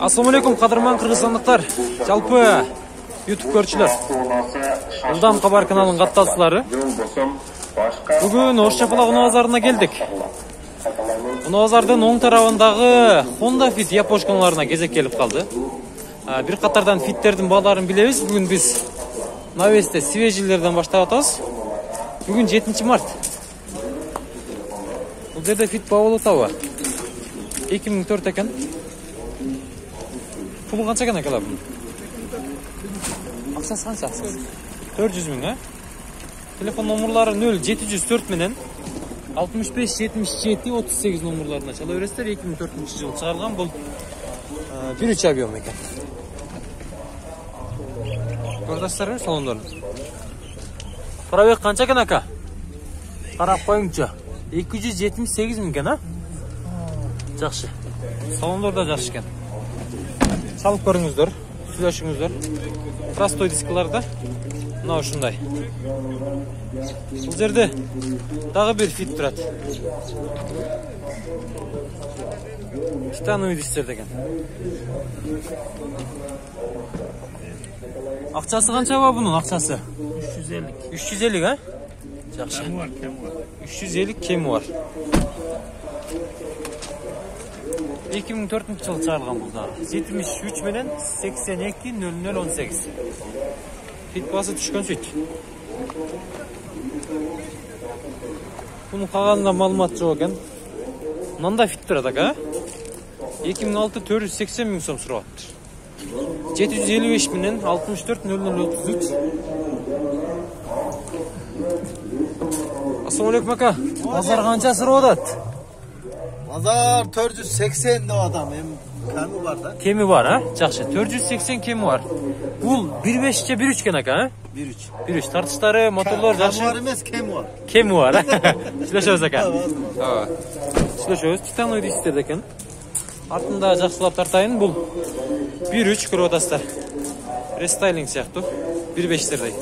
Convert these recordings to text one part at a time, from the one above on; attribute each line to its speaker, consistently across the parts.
Speaker 1: Assalamu alaikum qadırman qırgızстандыктар, жалпы YouTube көрчүлөр. Улдам Кабар каналынын каттаушылары. Бүгүн Ош Чапалак унаа базарына келдик. Унаа базардын оң тарабындагы Honda Fit япошкаларына кезек келип калды. Бир катардан фиттердин бааларын билебиз. Бүгүн биз навесте свежилерден баштап атабыз. Бүгүн 7 март. Бул жерде фит баалуу таба. 2004 экен. Pulu kança gene kadar bunun? Aksas kança aksas? 400 bin ha? Telefon numaraları 0704 menen 65 77 38 numaralarına çalabilirsiniz. 2004 yıl çıkarılgan bu 1.3 aviyon ekan. Gördürsünüz salonların. Probek kança gene aka? Qarap koyunca 278 bin ekan ha? Жақсы. Salonlarda жақсы ekan. Салып көріңіздер, сүйлөшүңүздөр. Простой дискаларда мына ушундай. Бул жерде дагы бир фит турат. Титановый дистер деген. Акчасы канча ба бунун акчасы? 350. 350 а? Жакшы. 350 кеми бар. 2004 жыл чыгарылган бул дагы. 73 менен 82 0018. Фит басы түшкөн сөйт. Бунун калганында маалымат жок экен. Мында фит турат ака. 2006 480 миң сом сурап атыптыр. 755 менен 64 0033. Assalamu alaikum aka. Базар канча сурап атат?
Speaker 2: Pazar 480 de adam kemi var da.
Speaker 1: Kemi var ha? Жақсы. 480 kemi var. Bul 1.5'e 1.3 ken aka ha?
Speaker 2: 1.3.
Speaker 1: 1.3 tartışları, motorlar жақсы.
Speaker 2: Kemi var emez, kemi var.
Speaker 1: Kemi var ha? Süleşöz aka. Süleşöz. Titanoy distер eken. Артында жақсылап тартайын. Бұл 1.3 көріп атасыздар. Рестайлинг сияқты. 1.5'лердей.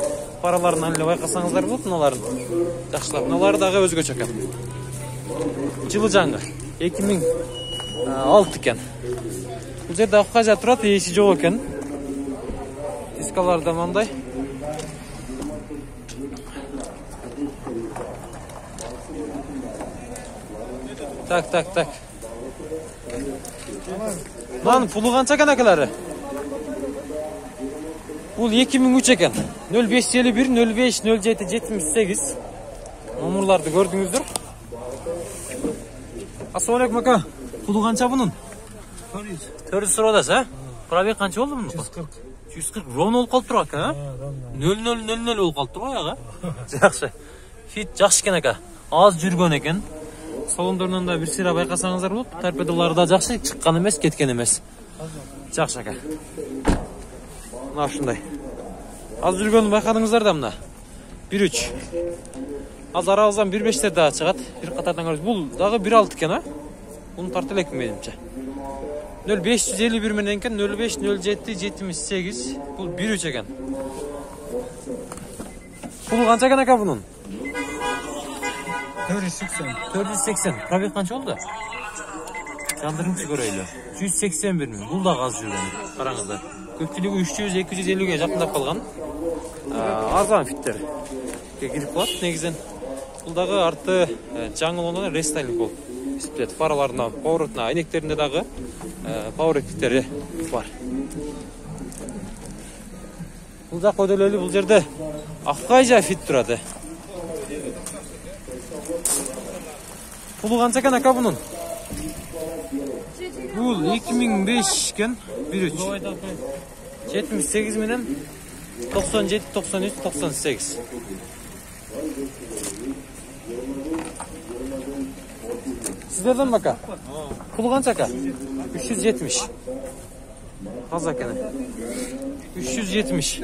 Speaker 1: Параларын әлі байқасаңыздар болды мыналарын. Жақсылап. Мыналары дағы өзгөчө екен. Жылы жаңы. 2006 екен. Бұл жерде авқажа тұрады, еші жоқ екен. Дискалары да маңдай. Так. Маған пұлы қанша екен әкелері? Бұл 2003 екен. 0551 05 07 78. Номерларды көрдіңіздер. Assalamu alaikum aka. Pulu kança bunun? 400 sıradas ha? Probek kança oldu bunun?
Speaker 2: 140.
Speaker 1: 140. Ron olup kalıp durak ha? 0000 olup kalıp durak ya? Жақсы. Fit жақсы eken aka. Az жүргөн eken. Salonlarından da bir sıra bayqasаңыздар болып. Torpedolары да жақсы, çıqqan emez, ketken emez. Жақсы aka. Mına şunday. Az жүргөнү байқадыңыздар да mına. 1.3. Az arabızdan 1.5'ler daha çıkat. Bir katardan görürüz. Bu dağı 1.6 eken ha? Bunu tartılak mı benimce? 0551 menenken 05 07 78. Bu 1.3 eken. Pulu kança eken aka bunun?
Speaker 2: 480.
Speaker 1: 480. Probek kança oldu? Jandırыңызды көрөйлү. 181 min. Бұл да аз жүргөн. Караңыздар. Көпчүлүгү 300-250 жакындап калган. Арзан фиттер. Кирип калат негизинен. Бұл дағы арты жаңылуынан рестайлинг болып есептеледі. Фараларына, пауэрларына, айнектерінде дағы пауэрліктері бар. Бұл жақ өделелі бұл жерде аққайжа фит тұрады. Пұлы қанша кен ака бұның? Бұл 2005 кен 1.3. 78 менен 97, 93, 98. Sizlerden baka. Pulu kança aka? 370. Fazla kene. 370.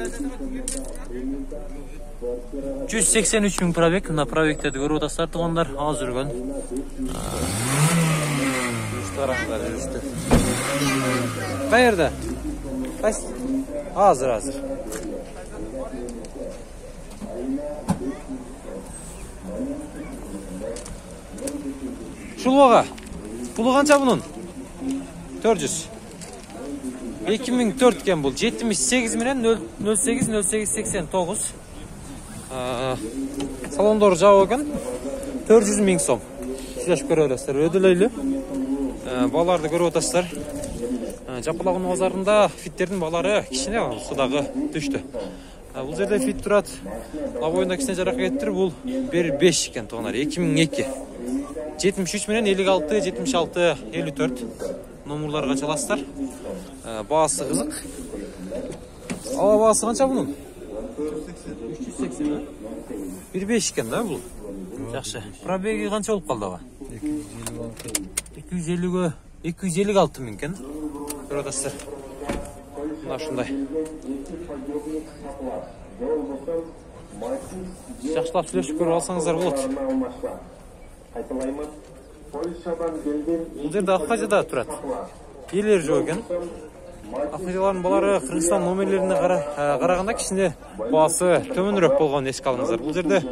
Speaker 1: 183 bin probek. Mına probekтерди көрүп атасыздар тугандар. Az жүргөн. Караңыздар жүрүштү. Каерде? Кайсы? Азыр. Şulvağa. Pulu kança bunun? 400. 2004 eкен бұл. 78 менен 08-08-89. Салондор жабы екен. 400 000 сом. Сілешіп көрі өлесіздер. Өділейлі. Баларды көрі отасыздар. Жапылағын базарында фиттердің балары кішіне судағы düştü. Бұл жерде фит тұрады. Лабойында кішіне жарақ еттір. Бұл 5 екен тоғынар. 2002. 73 менен 56, 76, 54 номерларға çalasыздар. Бағасы қызық. Ала бағасы қанша бұның? 380. 1.5 екен да бұл. Жақсы. Пробеги қанша болып қалды аға? 256 мың екен. Бір отасыздар. Мына шындай. Жақшылап сөйлешіп көріп алсаңыздар болады. Бұл жерде Абхазияда тұрады. Елер жоқ екен. Абхазиялардың балары Қырғызстан номерлеріне қарағанда кішінде бағасы төменірек болған еске алыңыздар. Бұл жерде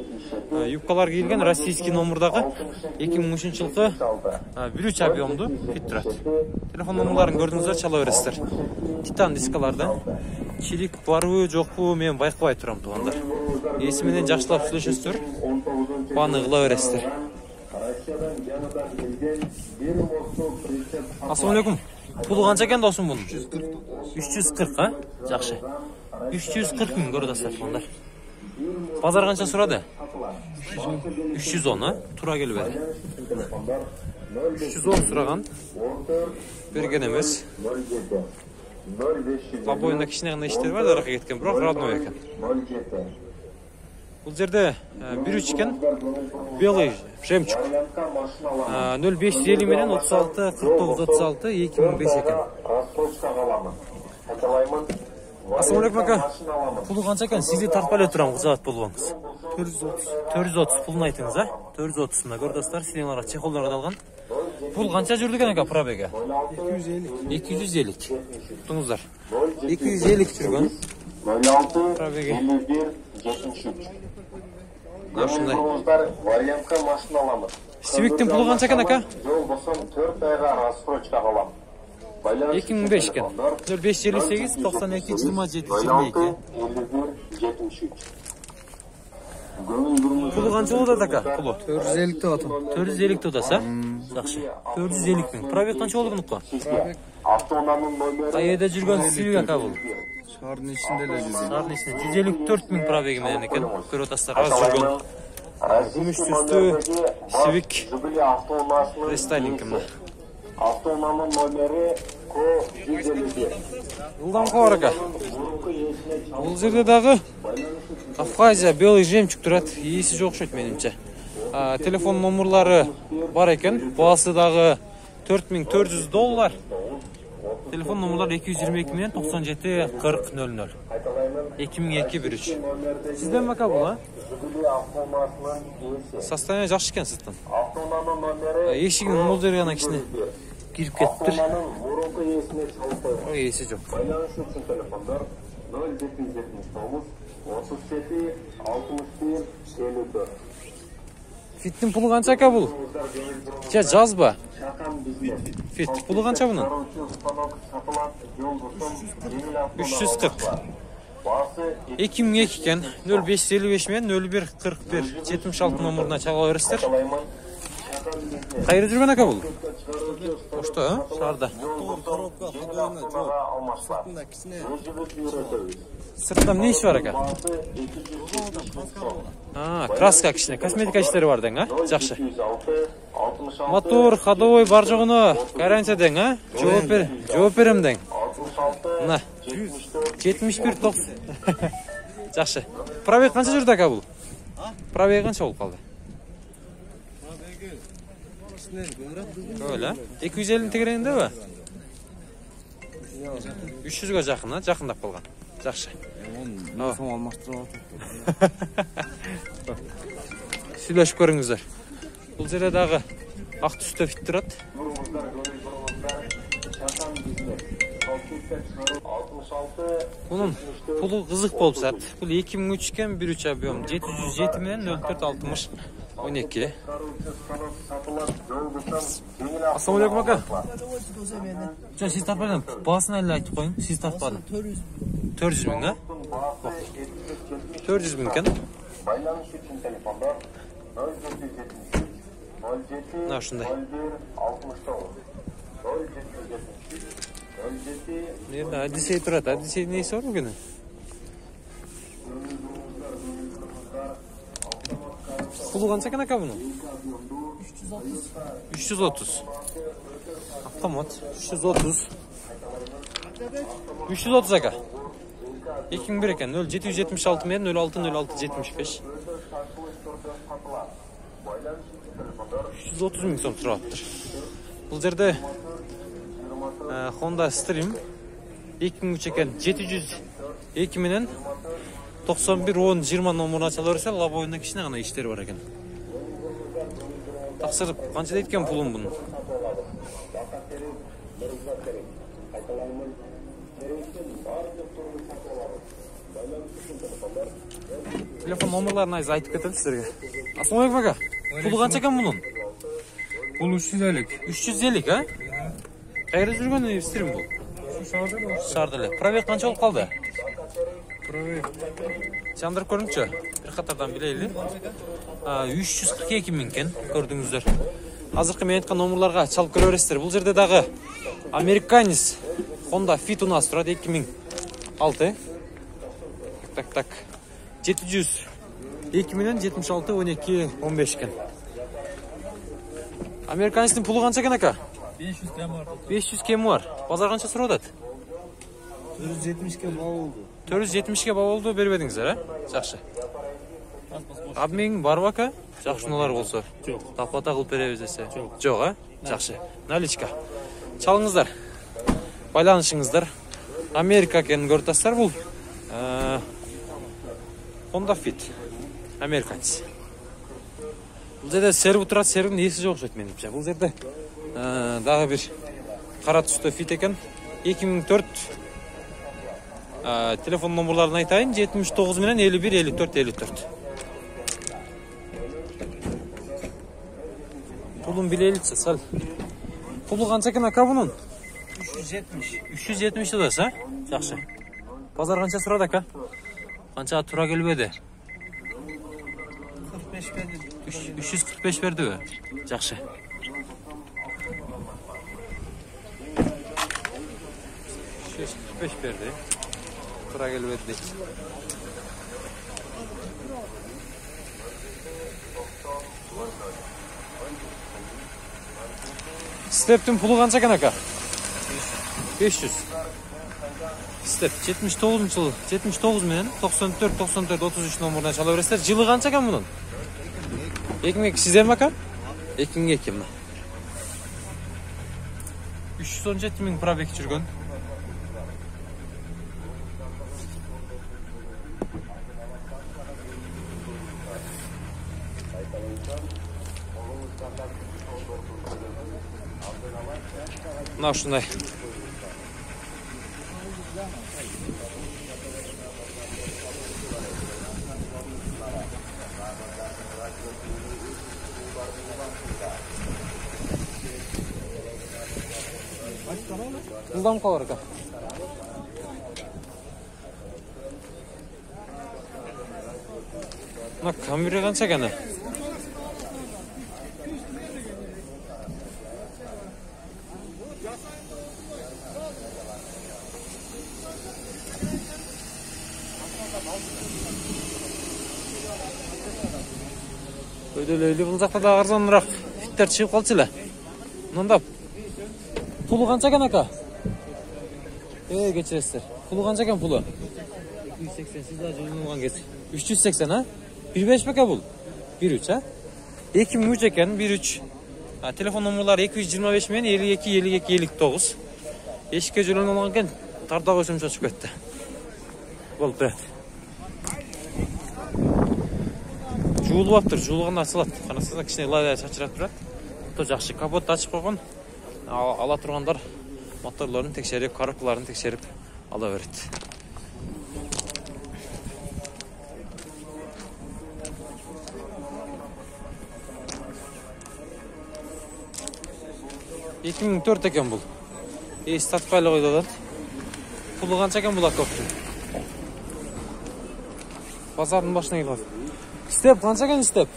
Speaker 1: юбкалар киілген российский номердағы 2003 жылғы 1.3 объемды фит тұрады. Телефон номерларын көрдіңіздер, чала бересіздер. Титан дискаларда. Чирик баруы жоқпы, мен байқыбай тұрам туғандар. Есіменен жақшылап сөйлесесіздер, баны қыла бересіздер. Ассалаумалейкум. Пулы қанша екен досым бұның? 340, а? Жақшы. 340 мың көрдіңіздер туғандар. Базар қанша сұрады? 310, а? Тура келіп еді. 310 сұраған. Берген емес. Лабойында кішіне ғана іштер бар, дараққа кеткен, бірақ родной екен. Бұл жерде 1.3 екен, белый жемчуг. 0550 менен 36, 49, 36, 2005 екен. Ассалаумалейкум ака. Пулы қанша екен? Сізде тартпайлы тұрам, ғызағат бұл баңыз. 430 пулын айтыңыз, а? 430 мына көрдіңіздер, сенеларға чехолдарға далған. Бұл қанша жүрдіген ака пробеге? 250. Тұңыздар. 250 жүрген. 06, 51, 73. Нашындай. Вариантқа машина аламыз. Сивиктің пұлы қанша екен ака? Жол болсам 4 айға рассрочка қалам. 2005 екен. 0558, 92, 27, 22. 73. Пулы қанша олады ака? Пулы?
Speaker 2: 450 тоғатым.
Speaker 1: 450 тодаса? Жақшы. 450 мың. Пробег қанша олды бұныққа? Қайда жүрген Сивик ака бұл?
Speaker 2: Шардың ішінде ле жүрген.
Speaker 1: Шардың ішінде 154 мың пробегі менен екен. Көр отастар аз жүрген. Күміш түсті Сивик рестайлинг кімді.
Speaker 3: Автономның номері Ко-151.
Speaker 1: Ұлдан қауар ака. Бұл жерде дағы Абхазия белый жемчуг тұрады. Иесі жоқ шөйт менімше. Телефон номерлары бар екен. Бағасы дағы $4400. Телефон номерлар 222 менен 97 40 00. 2002-13. Сізден мака бұл, а? Состояние жақшы екен сіздің. Ешігін молдері ғана кішіне киріп кетіп тұр. Есі жоқ. Фиттің пұлы қанша ака бұл? Жаз ба? Фит, пұлы қанша бұның? 340. 2002 екен, 0555 мен 0141 76 номеріне чала бересіздер. Қайры жүрген ака бұл? Ошта, а? Шарда. Сырттан не іші бар ака? Краска кішіне, косметика іштері бар ден, а? Жақшы. Мотор, ходовой бар жоғыны гарантия ден, а? Жауап берем ден. 71-90. Жақшы. Пробег қанша жүрді ака бұл? Пробег қанша болып қалды? Öyle. 250 тегерегінде бі? 300-ға жақын, жақындап қалған. Жақшы.
Speaker 2: Соң алмаштырып
Speaker 1: Сөйлешіп көріңіздер. Бұл жерде дағы ақ түсті фит тұрады. Бұның пұлы қызық болып сәт. Бұл 2003 кен 1.3 объем. 707 мен 0460. 12. Assalamu alaikum aka. Can siz tartmadın. Basını elle aytıp koyun. Siz tartmadın. 400 bin ha? 400 bin kan.
Speaker 3: Байланыш үчүн телефондор 0773 07
Speaker 1: Na şunday.
Speaker 3: 69 07
Speaker 1: Nerede? Hadisey turat. Hadisey neyse var mı gene? Pulu kança kan aka bunun? 330. Avtomat. 330. 330 aka. 2001 eken 0776 men 06 06 75. 330 bin so'm turaptır. Bu yerde Honda Stream 2003 eken 702 menen 91 10 20 nomoruna çalaverse lab oyunda kişine gana işleri var eken. Taksir kança deytken pulum bunun? Telefon nomorlarını aytып кетем sizlerge. Assalamu alaikum aka. Pulu kança ekan bunun?
Speaker 4: Бұл 350.
Speaker 1: 350 ha? Qayerda жүргөн Stream bu? Шардылы. Пробег канча болуп калды? Чандырып көрүңчү. Бир катардан билейли. 342 миң кен, көрдүңүздөр. Азыркы мен айткан номерларга чалып көрө бересиздер. Бул жерде дагы Американец Honda Fit у нас турат 2006. Так. 702 менен 76 12 15 кен. Американецтин пулу канча кен ака?
Speaker 4: 500 кем var.
Speaker 1: 500 кем var. Базар канча сурап атат?
Speaker 2: 470 ке баа болду.
Speaker 1: 470 ке баа болду, бербедиңиздер, а? Жакшы. Админ барбы ака? Жакшыналар болсо.
Speaker 4: Жок.
Speaker 1: Таплата кылып беребиз десе. Жок, а? Жакшы. Наличка. Чалыңыздар. Байланышыңыздар. Америка экенин көрүп атасыздар бул. Honda Fit. Американец. Бул жерде сервис турат, сервистин эси жок окшойт менимче. Бул жерде дагы бир кара түстө Fit экен. 2004 телефон номерларын айтайын. 79 менен 51 54 54. Pulun bileylikse sal. Pulu kança ekan aka bunun?
Speaker 2: 370.
Speaker 1: 370 dodası ha? Жақсы. Pazar kança surad aka? Kança tura gelbedi?
Speaker 2: 45 verdim.
Speaker 1: 345 verdi mi? Жақсы. Verdi. Tura gelbedi değil. Step'tin pulu kança ekan aka? 500. Step 79 yıl. 79 menen 94 94 33 nomoruna çalaveresizler. Жылы kança ekan bunun? 2002 sizden mi aka? 2002 mi? 317 ming probek жүргөн. Мына ушундай. Жылдам калар экен. Мына камера канча экен? Öyle бұл жақта да арзанырақ фиттер шығып қалды эле. Мындай пулу канча экен ака? Кечиресиздер. Пулу канча экен пулу? 280 сиз да жылынған кез. 380 а? 1.5 бека бул? 1.3 а? 2003 экен, 1.3. Телефон номерлары 225 мен 52 52 59. Эшикке жөнөлүп алган экен, тарта койсом чочуп кетти. Болуп берет. Жуулуп аптыр, жуулганда ачылат. Карасаңыздар кичине лайда чачырап турат. То жакшы, капотты ачып койгон. Ала тургандар моторлорун текшерип, коробкаларын текшерип ала берет. 2004 eкен бұл. Сатпайлы қойды олар. Пұлы қанша екен бұл аккоптың? Базардың башына келіп. Степ қанша екен степ?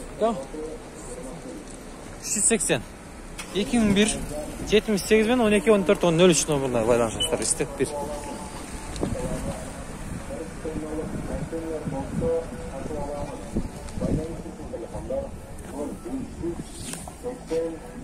Speaker 1: 380. 2001 78 мен 12 14 03 номеріне байланысыңыздар. Степ 1.
Speaker 3: Telefonlar 0580